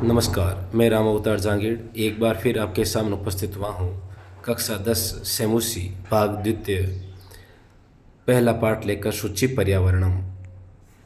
नमस्कार, मैं राम अवतार जांगीड़ एक बार फिर आपके सामने उपस्थित हुआ हूँ। कक्षा 10 सेमुसी भाग द्वितीय पहला पाठ लेकर शुचि पर्यावरणम।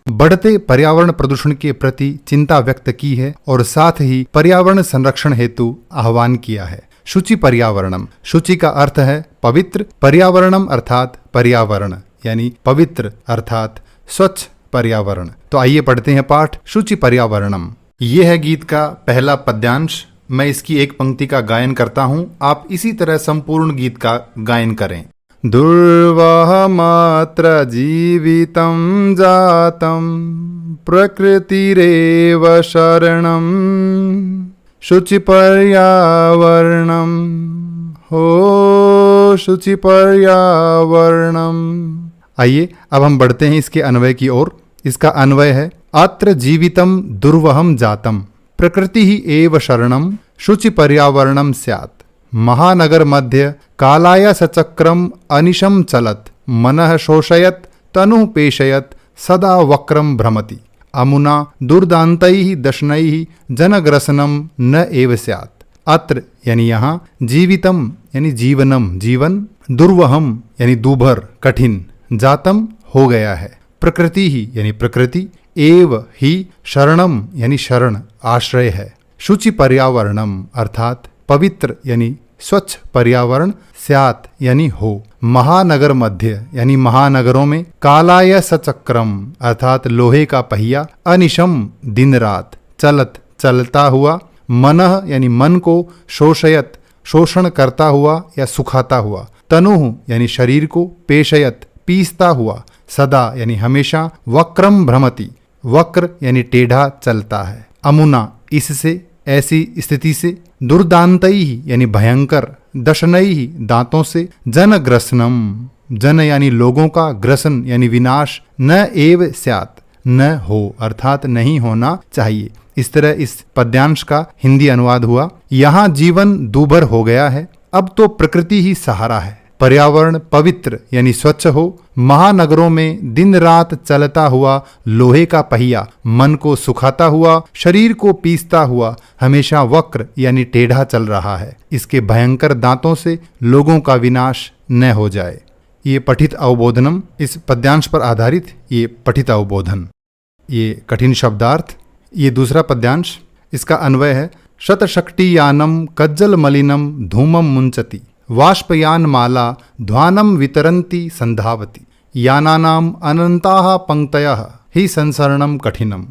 बढ़ते पर्यावरण प्रदूषण के प्रति चिंता व्यक्त की है और साथ ही पर्यावरण संरक्षण हेतु आह्वान किया है। शुचि पर्यावरणम, शुचि का अर्थ है पवित्र, पर्यावरणम अर्थात पर्यावरण यानी पवित्र अर्थात स्वच्छ पर्यावरण। तो आइए पढ़ते हैं पाठ शुचि पर्यावरणम। ये है गीत का पहला पद्यांश। मैं इसकी एक पंक्ति का गायन करता हूँ, आप इसी तरह संपूर्ण गीत का गायन करें। दुर्वाह मात्र जीवितं जातं प्रकृतिरेव शरणं शुचि पर्यावरणं हो शुचि पर्यावरणम। आइए अब हम बढ़ते हैं इसके अन्वय की ओर। इसका अन्वय है अत्र जीवितं दुर्वहं जातं प्रकृति ही एव शरणं शुचि पर्यावरणं स्यात्। महानगर मध्य कालाय सचक्रम अनिशम चलत मनः शोषयत तनु पेशयत सदा वक्रम भ्रमति अमुना दुर्दान्तैः दशनैः जनग्रसनम न एव स्यात्। अत्र यानी यहाँ, जीवितम यानी जीवनम जीवन, दुर्वहम यानी दूभर कठिन, जातम हो गया है, प्रकृति ही यानी प्रकृति, एव ही शरणम यानी शरण आश्रय है, शुचि पर्यावरणम अर्थात पवित्र यानी स्वच्छ पर्यावरण, स्यात यानी हो, महानगर मध्य यानी महानगरों में, कालाय सचक्रम अर्थात लोहे का पहिया, अनिशम दिन रात, चलत चलता हुआ, मनः यानी मन को, शोषयत शोषण करता हुआ या सुखाता हुआ, तनुः यानी शरीर को, पेशयत पीसता हुआ, सदा यानी हमेशा, वक्रम भ्रमति वक्र यानी टेढ़ा चलता है, अमुना इससे ऐसी स्थिति से, दुर्दांतई यानी भयंकर, दशनई दांतों से, जनग्रसनम जन यानी लोगों का, ग्रसन यानी विनाश, न एव स्यात् न हो अर्थात नहीं होना चाहिए। इस तरह इस पद्यांश का हिंदी अनुवाद हुआ। यहाँ जीवन दूभर हो गया है, अब तो प्रकृति ही सहारा है, पर्यावरण पवित्र यानी स्वच्छ हो, महानगरों में दिन रात चलता हुआ लोहे का पहिया, मन को सुखाता हुआ, शरीर को पीसता हुआ, हमेशा वक्र यानी टेढ़ा चल रहा है, इसके भयंकर दांतों से लोगों का विनाश न हो जाए। ये पठित अवबोधनम, इस पद्यांश पर आधारित ये पठित अवबोधन। ये कठिन शब्दार्थ। ये दूसरा पद्यांश, इसका अन्वय है शतशक्तियानम कज्जल मलिनम धूमम मुंचति वाष्पयान माला ध्वानम वितरन्ति संधावति यानानाम अनंताः पंक्तयः ही संसरणम कठिनम।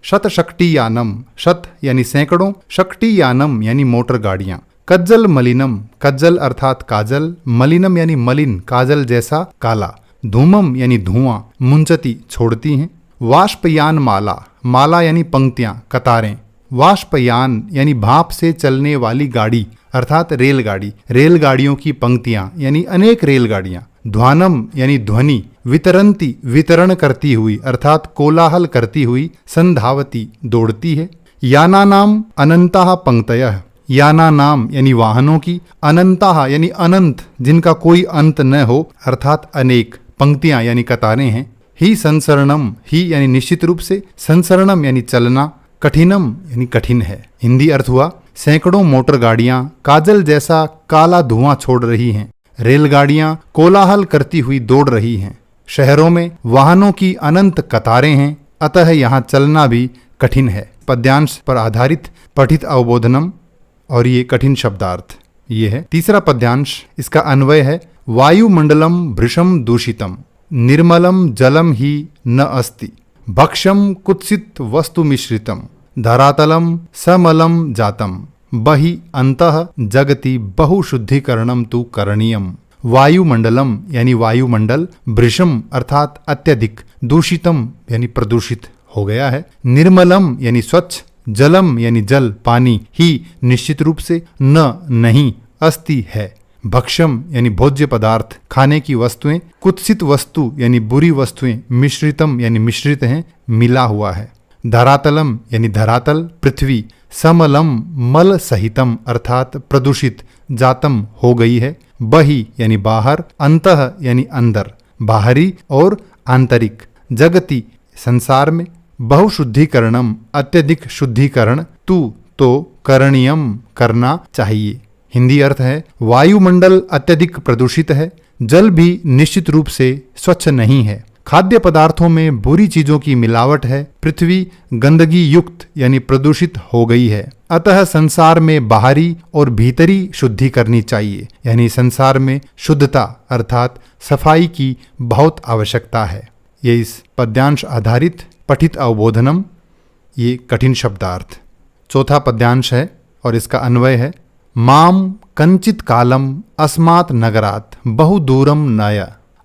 शतशक्तियानम, शत यानी सैकड़ों, शक्तियानम यानी मोटर गाड़ियां, कज्जल मलिनम, कज्जल अर्थात काजल, मलिनम यानी मलिन काजल जैसा काला, धूमम यानी धुआं, मुंचति छोड़ती हैं, वाष्पयान माला, माला यानी पंक्तियां कतारें, वाष्पयान यानी भाप से चलने वाली गाड़ी अर्थात रेलगाड़ी, रेलगाड़ियों की पंक्तियां यानी अनेक रेलगाड़ियां, ध्वानम यानी ध्वनि, वितरंती वितरण करती हुई अर्थात कोलाहल करती हुई, संधावती दौड़ती है, यानानाम अनंताः पंक्तयः, याना नाम यानी वाहनों की, अनंताः यानी अनंत जिनका कोई अंत न हो अर्थात अनेक, पंक्तियां यानी कतारें हैं, ही संसरणम, ही यानी निश्चित रूप से, संसरणम यानी चलना, कठिनम यानी कठिन है। हिंदी अर्थ हुआ सैकड़ों मोटर गाड़ियां काजल जैसा काला धुआं छोड़ रही हैं, रेलगाड़ियां कोलाहल करती हुई दौड़ रही हैं, शहरों में वाहनों की अनंत कतारें हैं, अतः यहाँ चलना भी कठिन है। पद्यांश पर आधारित पठित अवबोधनम और ये कठिन शब्दार्थ। ये है तीसरा पद्यांश, इसका अन्वय है वायुमंडलम भृशम दूषितम निर्मलम जलम ही न अस्ति भक्षम कुत्सित वस्तु मिश्रितम धरातलम समलम जातम बहि अंतः जगति बहुशुद्धिकरणम तु करणीयम। वायुमंडलम यानी वायुमंडल, भृशम अर्थात अत्यधिक, दूषितम यानी प्रदूषित हो गया है, निर्मलम यानी स्वच्छ, जलम यानी जल पानी, ही निश्चित रूप से, न नहीं, अस्ति है, भक्षम यानी भोज्य पदार्थ खाने की वस्तुएं, कुत्सित वस्तु यानी बुरी वस्तुएं, मिश्रितम यानी मिश्रित हैं, मिला हुआ है, धरातलम यानी धरातल पृथ्वी, समलम मल सहितम अर्थात प्रदूषित, जातम हो गई है, बहि यानी बाहर, अंतः यानी अंदर, बाहरी और आंतरिक, जगति संसार में, बहुशुद्धिकरणम अत्यधिक शुद्धिकरण, तू तो करणीयम करना चाहिए। हिंदी अर्थ है वायुमंडल अत्यधिक प्रदूषित है, जल भी निश्चित रूप से स्वच्छ नहीं है, खाद्य पदार्थों में बुरी चीजों की मिलावट है, पृथ्वी गंदगी युक्त यानी प्रदूषित हो गई है। अतः संसार में बाहरी और भीतरी शुद्धि करनी चाहिए, यानी संसार में शुद्धता अर्थात सफाई की बहुत आवश्यकता है। ये इस पद्यांश आधारित पठित अवबोधनम, ये कठिन शब्दार्थ। चौथा पद्यांश है और इसका अन्वय है माम कंचित कालम अस्मात् नगरात् बहु दूरम नय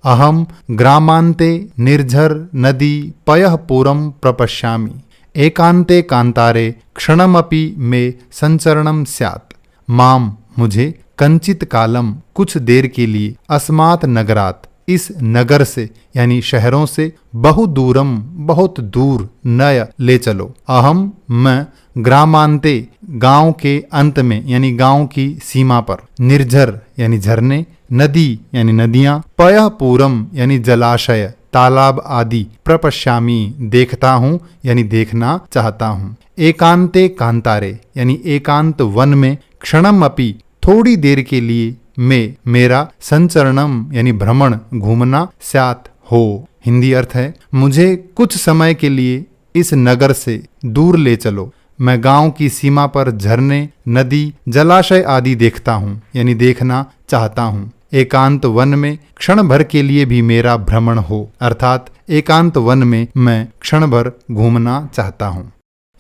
अहम ग्रामांते निर्झर नदी पयः पूरम प्रपश्यामि एकांते कांतारे क्षणमपि मे संचरणम स्यात्। माम मुझे कंचित कालम कुछ देर के लिए अस्मात् नगरात इस नगर से यानी शहरों से बहु दूरम बहुत दूर नय ले चलो। अहम मैं ग्रामांते गांव के अंत में यानी गांव की सीमा पर, निर्झर यानी झरने, नदी यानी नदियां, पयः पूरम यानी जलाशय तालाब आदि, प्रपश्यामी देखता हूँ यानी देखना चाहता हूँ, एकांते कांतारे यानी एकांत वन में, क्षणम अपि थोड़ी देर के लिए, में मेरा संचरणम यानी भ्रमण घूमना, स्यात् हो। हिंदी अर्थ है मुझे कुछ समय के लिए इस नगर से दूर ले चलो, मैं गांव की सीमा पर झरने, नदी, जलाशय आदि देखता हूँ यानी देखना चाहता हूँ। एकांत वन में क्षण भर के लिए भी मेरा भ्रमण हो, अर्थात एकांत वन में मैं क्षण भर घूमना चाहता हूँ।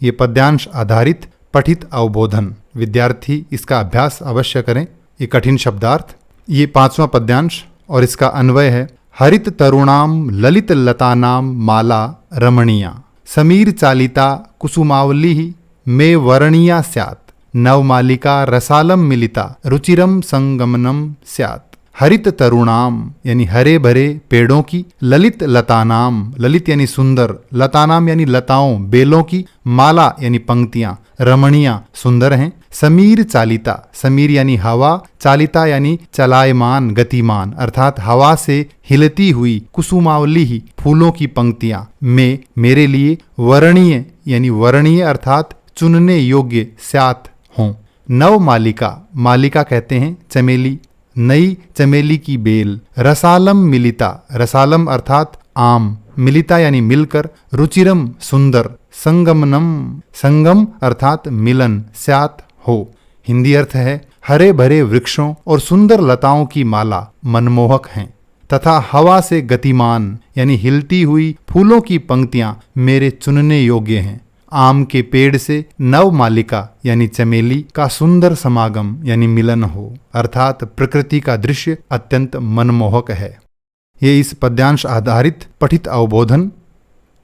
ये पद्यांश आधारित पठित अवबोधन, विद्यार्थी इसका अभ्यास अवश्य करें। ये कठिन शब्दार्थ। ये पांचवा पद्यांश और इसका अन्वय है हरित तरुणाम ललित लतानाम माला रमणीया समीर चालिता कुसुमावली मे वर्णीया स्यात् नवमालिका रसालम मिलिता रुचिरम संगमनम स्यात्। हरित तरुणाम यानी हरे भरे पेड़ों की, ललित लतानाम, ललित यानी सुंदर, लतानाम यानी लताओं बेलों की, माला यानी पंक्तियां, रमणीया सुंदर हैं, समीर चालिता, समीर यानी हवा, चालिता यानी चलायमान गतिमान अर्थात हवा से हिलती हुई, कुसुमावली ही फूलों की पंक्तियां, में मेरे लिए, वर्णीय यानी वर्णीय अर्थात चुनने योग्य, स्यात् हों। नव मालिका, मालिका कहते हैं चमेली, नई चमेली की बेल, रसालम मिलिता, रसालम अर्थात आम, मिलिता यानी मिलकर, रुचिरम सुंदर, संगमनम, संगम अर्थात मिलन, स्यात् हो। हिंदी अर्थ है हरे भरे वृक्षों और सुंदर लताओं की माला मनमोहक हैं तथा हवा से गतिमान यानी हिलती हुई फूलों की पंक्तियां मेरे चुनने योग्य हैं। आम के पेड़ से नव मालिका यानी चमेली का सुंदर समागम यानी मिलन हो, अर्थात प्रकृति का दृश्य अत्यंत मनमोहक है। ये इस पद्यांश आधारित पठित अवबोधन,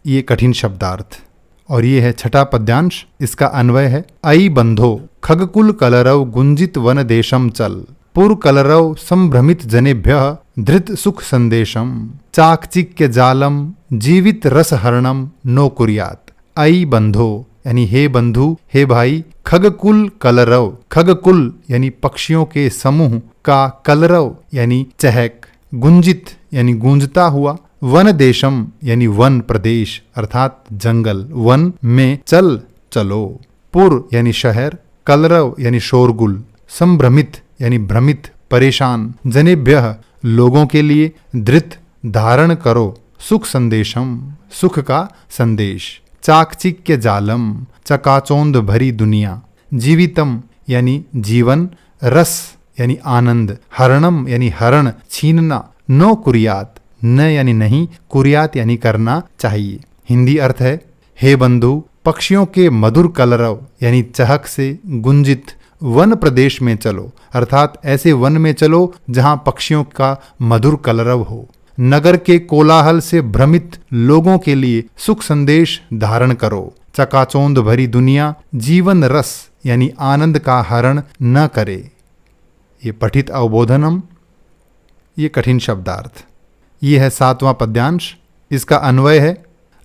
ये कठिन शब्दार्थ। और ये है छठा पद्यांश, इसका अन्वय है अयि बंधो खगकुल कलरव गुंजित वन देशम चल पुर कलरव संभ्रमित जनेभ्यः धृत सुख संदेशम चाकचिक्य जालम जीवित रस हरणम नो कुर्यात्। अयि बंधो यानी हे बंधु, हे भाई, खगकुल कलरव, खगकुल यानी पक्षियों के समूह का, कलरव यानी चहक, गुंजित यानी गूंजता हुआ, वन देशम यानी वन प्रदेश अर्थात जंगल, वन में चल चलो, पुर यानी शहर, कलरव यानी शोरगुल, संभ्रमित यानी भ्रमित परेशान, जनेभ्यः लोगों के लिए, धृत धारण करो, सुख संदेशम सुख का संदेश, चाकचिक्य जालम चकाचौंध भरी दुनिया, जीवितम यानी जीवन, रस यानी आनंद, हरणम यानी हरण छीनना, नो कुर्यात न यानी नहीं, कुर्यात यानी करना चाहिए। हिंदी अर्थ है हे बंधु, पक्षियों के मधुर कलरव यानी चहक से गुंजित वन प्रदेश में चलो, अर्थात ऐसे वन में चलो जहां पक्षियों का मधुर कलरव हो। नगर के कोलाहल से भ्रमित लोगों के लिए सुख संदेश धारण करो। चकाचौंध भरी दुनिया जीवन रस यानी आनंद का हरण न करे। ये पठित अवबोधनम, ये कठिन शब्दार्थ। ये है सातवां पद्यांश, इसका अन्वय है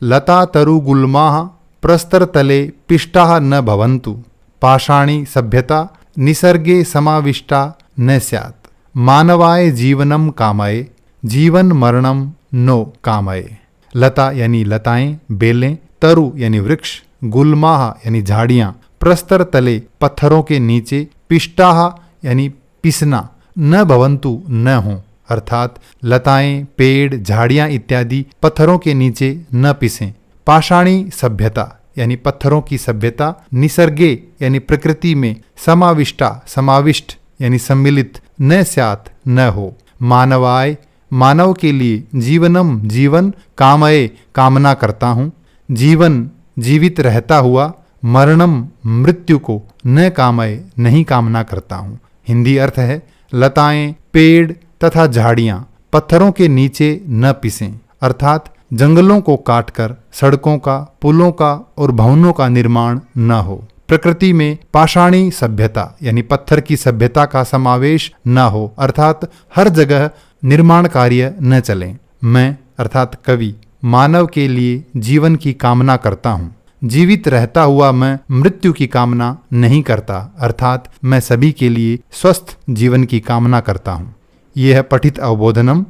लता तरु गुल्माः प्रस्तर तले पिष्टाः न भवन्तु पाषाणी सभ्यता निसर्गे समाविष्टा न स्यात् मानवाय जीवनम कामये जीवन मरणम नो कामये। लता यानी लताएं बेलें, तरु यानी वृक्ष, गुल्माः यानी झाड़ियाँ, प्रस्तर तले पत्थरों के नीचे पिष्टाः यानी पिसना न भवन्तु न हो, अर्थात लताएं, पेड़, झाड़ियां इत्यादि पत्थरों के नीचे न पिसें। पाषाणी सभ्यता यानी पत्थरों की सभ्यता, निसर्गे यानी प्रकृति में, समाविष्ट यानी सम्मिलित, न स्यात् न हो। मानवाय मानव के लिए, जीवनम जीवन, कामये कामना करता हूँ, जीवन जीवित रहता हुआ, मरणम मृत्यु को, न कामये नहीं कामना करता हूँ। हिंदी अर्थ है लताएं, पेड़ तथा झाड़ियां पत्थरों के नीचे न पिसें, अर्थात जंगलों को काटकर सड़कों का, पुलों का और भवनों का निर्माण न हो। प्रकृति में पाषाणी सभ्यता यानी पत्थर की सभ्यता का समावेश न हो, अर्थात हर जगह निर्माण कार्य न चलें। मैं अर्थात कवि मानव के लिए जीवन की कामना करता हूँ, जीवित रहता हुआ मैं मृत्यु की कामना नहीं करता, अर्थात मैं सभी के लिए स्वस्थ जीवन की कामना करता हूँ। यह है पठित अवबोधनम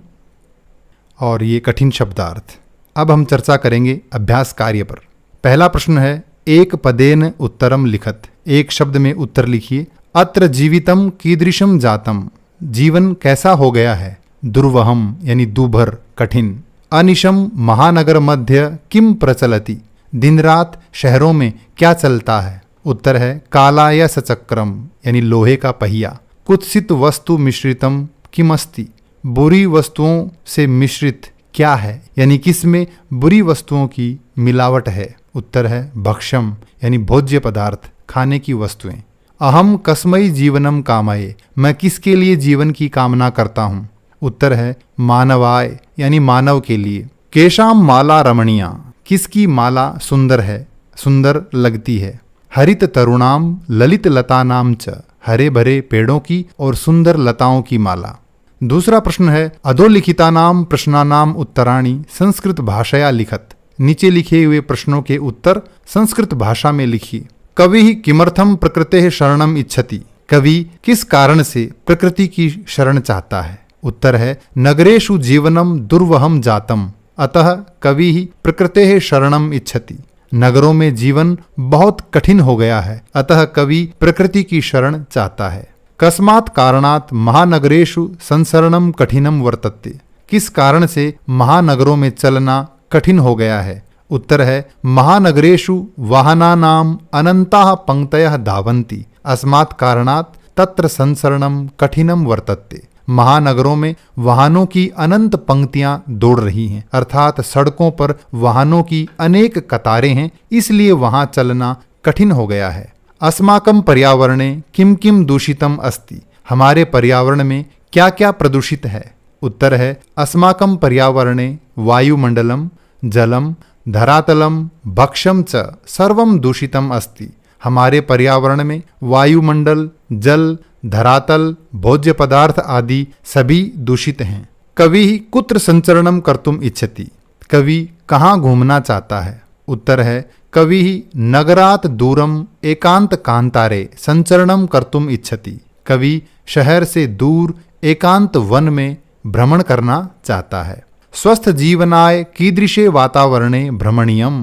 और ये कठिन शब्दार्थ। अब हम चर्चा करेंगे अभ्यास कार्य पर। पहला प्रश्न है एक पदेन उत्तरम लिखत, एक शब्द में उत्तर लिखिए। अत्र जीवितम कीदृशम जातम, जीवन कैसा हो गया है। दुर्वहम यानी दूभर, कठिन। अनिशम महानगर मध्य किम प्रचलति, दिन रात शहरों में क्या चलता है। उत्तर है कालाय सचक्रम यानी लोहे का पहिया। कुत्सित वस्तु मिश्रितम किमस्ति, बुरी वस्तुओं से मिश्रित क्या है, यानी किसमें बुरी वस्तुओं की मिलावट है। उत्तर है भक्षम यानी भोज्य पदार्थ, खाने की वस्तुएं। अहम कस्मई जीवनम कामये, मैं किसके लिए जीवन की कामना करता हूँ। उत्तर है मानवाय यानी मानव के लिए। केशाम माला रमणीया, किसकी माला सुंदर है, सुंदर लगती है। हरित तरुणाम ललित लतानाम च, हरे भरे पेड़ों की और सुंदर लताओं की माला। दूसरा प्रश्न है अधोलिखितानाम प्रश्नानाम उत्तराणि संस्कृत भाषया लिखत, नीचे लिखे हुए प्रश्नों के उत्तर संस्कृत भाषा में लिखिए। कवि किमर्थम प्रकृतेः शरणम इच्छति, कवि किस कारण से प्रकृति की शरण चाहता है। उत्तर है नगरेषु जीवनम दुर्वहम जातम, अतः कवि ही प्रकृतेः शरणम इच्छति, नगरों में जीवन बहुत कठिन हो गया है, अतः कवि प्रकृति की शरण चाहता है। कस्मात् कारणात् महानगरेषु संसरणम कठिनम वर्तते, किस कारण से महानगरों में चलना कठिन हो गया है। उत्तर है महानगरेषु वाहनानाम अनंताः पंक्तयः धावन्ति, अस्मात् कारणात् तत्र संसरणम कठिनम वर्तते। महानगरों में वाहनों की अनंत पंक्तियां दौड़ रही हैं, अर्थात सड़कों पर वाहनों की अनेक कतारें हैं, इसलिए वहां चलना कठिन हो गया है। अस्माकं पर्यावरणे किम किम दूषितम अस्ति, हमारे पर्यावरण में क्या क्या प्रदूषित है। उत्तर है अस्माकं पर्यावरणे वायुमंडलम जलम धरातलम भक्षम च सर्वम दूषितम अस्ति, हमारे पर्यावरण में वायुमंडल, जल, धरातल, भोज्य पदार्थ आदि सभी दूषित हैं। कवि कुत्र संचरणम कर्तुम इच्छति, कवि कहाँ घूमना चाहता है। उत्तर है कवि नगरात दूरम एकांत कांतारे संचरणम कर्तुम इच्छति, कवि शहर से दूर एकांत वन में भ्रमण करना चाहता है। स्वस्थ जीवनाय कीदृशे वातावरणे भ्रमणीयम,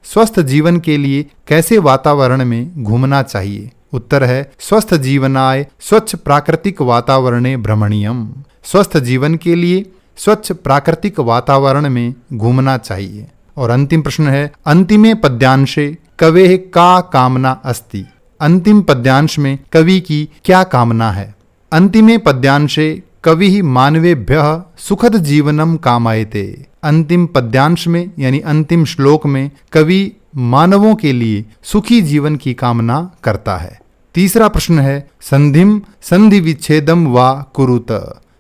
स्वस्थ जीवन के लिए कैसे वातावरण में घूमना चाहिए। उत्तर है स्वस्थ जीवनाय स्वच्छ प्राकृतिक वातावरणे भ्रमणीयम, स्वस्थ जीवन के लिए स्वच्छ प्राकृतिक वातावरण में घूमना चाहिए। और अंतिम प्रश्न है अंतिमे पद्यांशे कवेः का कामना अस्ति, अंतिम पद्यांश में कवि की क्या कामना है। अंतिमे पद्यांशे कवि मानवेभ्यः सुखद जीवनम कामयते, अंतिम पद्यांश में यानी अंतिम श्लोक में कवि मानवों के लिए सुखी जीवन की कामना करता है। तीसरा प्रश्न है संधिम संधि विच्छेदम वा कुरुत,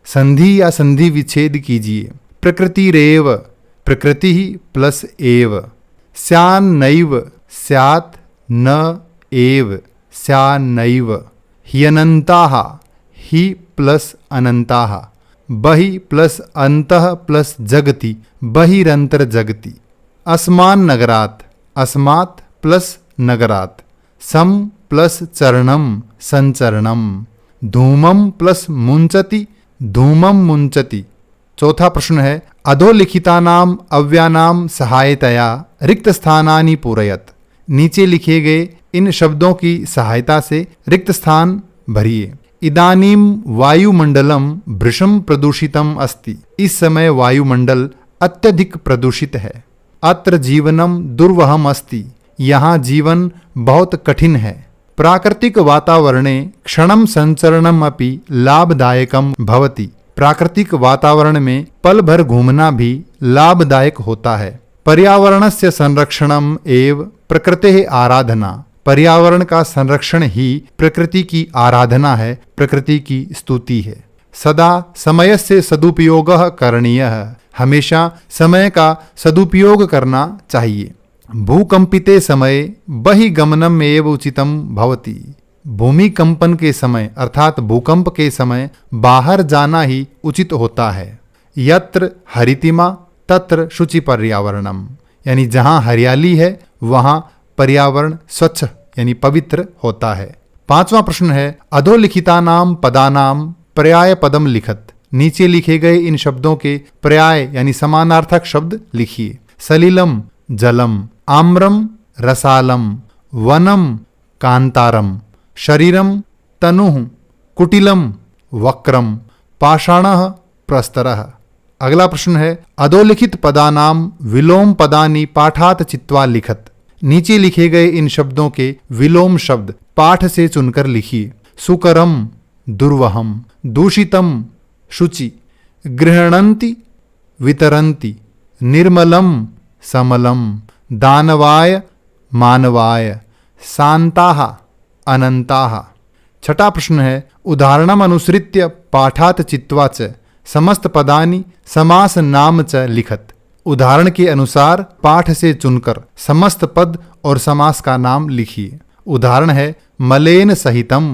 संधि या संधि विच्छेद कीजिए। प्रकृतिरेव, प्रकृति प्लस एव, स्यान्नैव स्यात् न एव स्यान्नैव, ह्यनन्ताः हि प्लस अनन्ताः, बहि प्लस अन्तः प्लस जगति बहिरंतर जगति। अस्मान् नगरात्, अस्मात् प्लस नगरात्, सम प्लस चरणम संचरणम, धूमम प्लस मुंचति धूमम मुंचति। चौथा प्रश्न है अधोलिखितानाम अव्यानाम सहायतया रिक्त स्थानानि पूरयत, नीचे लिखे गए इन शब्दों की सहायता से रिक्त स्थान भरिए। इदानीम वायुमंडलम भृशम प्रदूषितम अस्ति। इस समय वायुमंडल अत्यधिक प्रदूषित है। अत्र जीवनम दुर्वहम अस्ति। यहाँ जीवन बहुत कठिन है। प्राकृतिक वातावरणे क्षणम संचरणम अपि लाभदायकम भवति। प्राकृतिक वातावरण में पल भर घूमना भी लाभदायक होता है। पर्यावरणस्य संरक्षणम एव प्रकृतेः आराधना। पर्यावरण का संरक्षण ही प्रकृति की आराधना है, प्रकृति की स्तुति है। सदा समयस्य सदुपयोगः करणीयः। हमेशा समय का सदुपयोग करना चाहिए। भूकंपिते समय बहिगमनम एव उचितम भवति। भूमिकंपन के समय अर्थात भूकंप के समय बाहर जाना ही उचित होता है। यत्र हरितिमा तत्र शुचि पर्यावरणम। यानी जहाँ हरियाली है वहाँ पर्यावरण स्वच्छ यानी पवित्र होता है। 5वां प्रश्न है अधोलिखितानाम पदानाम पर्याय पदम लिखत। नीचे लिखे गए इन शब्दों के पर्याय यानी समानार्थक शब्द लिखिए। सलिलम जलम, आम्रम रसालम, वनम कांतारम, शरीरम तनुः, कुटिलम वक्रम, पाषाणः प्रस्तरः। अगला प्रश्न है अधोलिखित पदानाम विलोम पदानि पाठात चित्वा लिखत। नीचे लिखे गए इन शब्दों के विलोम शब्द पाठ से चुनकर लिखिए। सुकरम दुर्वहम, दूषितम शुचि, गृह्णन्ति वितरन्ति, निर्मलम समलम, दानवाय मानवाय, शान्ताः अनंताः। 6ठा प्रश्न है उदाहरणम अनुसृत्य पाठात चित्वा च समस्त पदानि समास नाम च लिखत। उदाहरण के अनुसार पाठ से चुनकर समस्त पद और समास का नाम लिखिए। उदाहरण है मलेन सहितम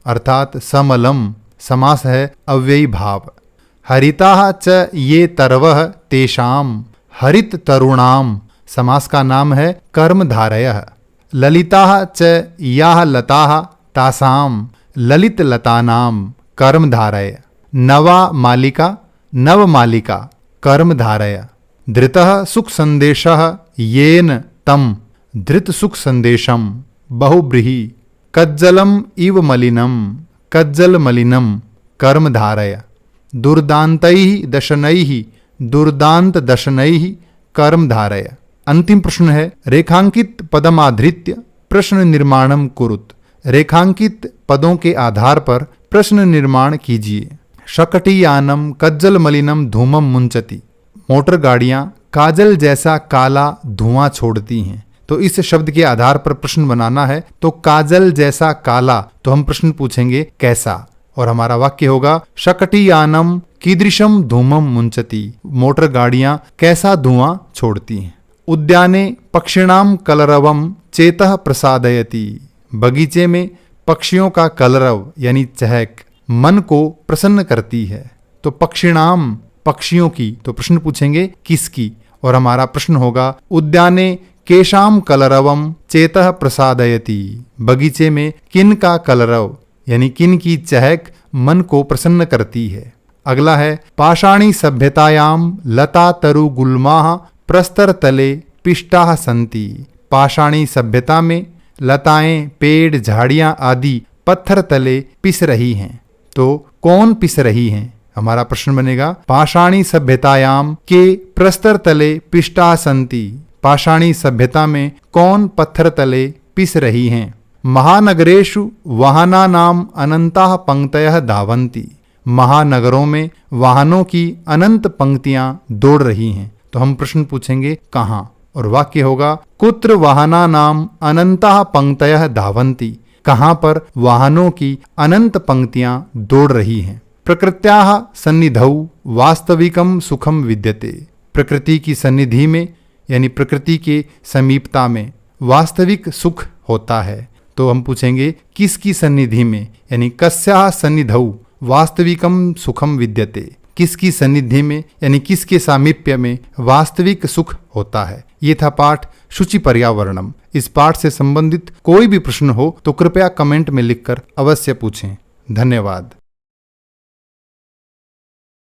अर्थात समलम, समास है अव्ययी भाव। हरिताः च ये तरवः तेषाम, हरित तरुणाम, समास का नाम है कर्मधारयः। ललिताः च याः लताः तासाम, ललित लतानाम, कर्मधारय। नवा मालिका नवमालिका, कर्मधारय। धृतः सुख संदेशः येन तम, धृत सुख संदेशम, बहुब्रीहि। कज्जलम इव मलिनम, कज्जल मलिनम, कर्मधारय। दुर्दान्तैः दशनैः, दुर्दांत दशनैः, कर्मधारय। अंतिम प्रश्न है रेखांकित पदमाधृत्य प्रश्न निर्माणम कुरुत। रेखांकित पदों के आधार पर प्रश्न निर्माण कीजिए। शकटियानम कज्जल मलिनम धूमम मुंचति। मोटर गाड़ियां काजल जैसा काला धुआं छोड़ती हैं। तो इस शब्द के आधार पर प्रश्न बनाना है। तो काजल जैसा काला, तो हम प्रश्न पूछेंगे कैसा, और हमारा वाक्य होगा शकटियानम कीदृशम धूमम मुंचति। मोटर गाड़ियां कैसा धुआं छोड़ती हैं। उद्याने पक्षिणाम कलरवम चेतः प्रसादयति। बगीचे में पक्षियों का कलरव यानी चहक मन को प्रसन्न करती है। तो पक्षिणाम पक्षियों की, तो प्रश्न पूछेंगे किसकी, और हमारा प्रश्न होगा उद्याने केशाम कलरवम चेतः प्रसादयति। बगीचे में किन का कलरव यानी किन की चहक मन को प्रसन्न करती है। अगला है पाषाणी सभ्यतायाम लता तरु गुल्माः प्रस्तर तले पिष्टाः सन्ति। पाषाणी सभ्यता में लताएं, पेड़, झाड़ियां आदि पत्थर तले पिस रही हैं। तो कौन पिस रही हैं? हमारा प्रश्न बनेगा पाषाणी सभ्यतायाम के प्रस्तर तले पिष्टाः सन्ति। पाषाणी सभ्यता में कौन पत्थर तले पिस रही हैं। महानगरेषु वाहनानाम अनंताः पंक्तयः धावन्ति। महानगरों में वाहनों की अनंत पंक्तियां दौड़ रही हैं। तो हम प्रश्न पूछेंगे कहाँ, और वाक्य होगा कुत्र वाहनानाम अनंताः पंक्तयः धावन्ति। कहाँ पर वाहनों की अनंत पंक्तियां दौड़ रही हैं। प्रकृत्याः सन्निधौ वास्तविकम सुखम विद्यते। प्रकृति की सन्निधि में यानी प्रकृति के समीपता में वास्तविक सुख होता है। तो हम पूछेंगे किसकी सन्निधि में, यानी कस्याः सन्निधौ वास्तविकम सुखम विद्यते। किसकी सन्निधि में यानी किसके सामीप्य में वास्तविक सुख होता है। ये था पाठ शुचि पर्यावरणम। इस पाठ से संबंधित कोई भी प्रश्न हो तो कृपया कमेंट में लिखकर अवश्य पूछें। धन्यवाद।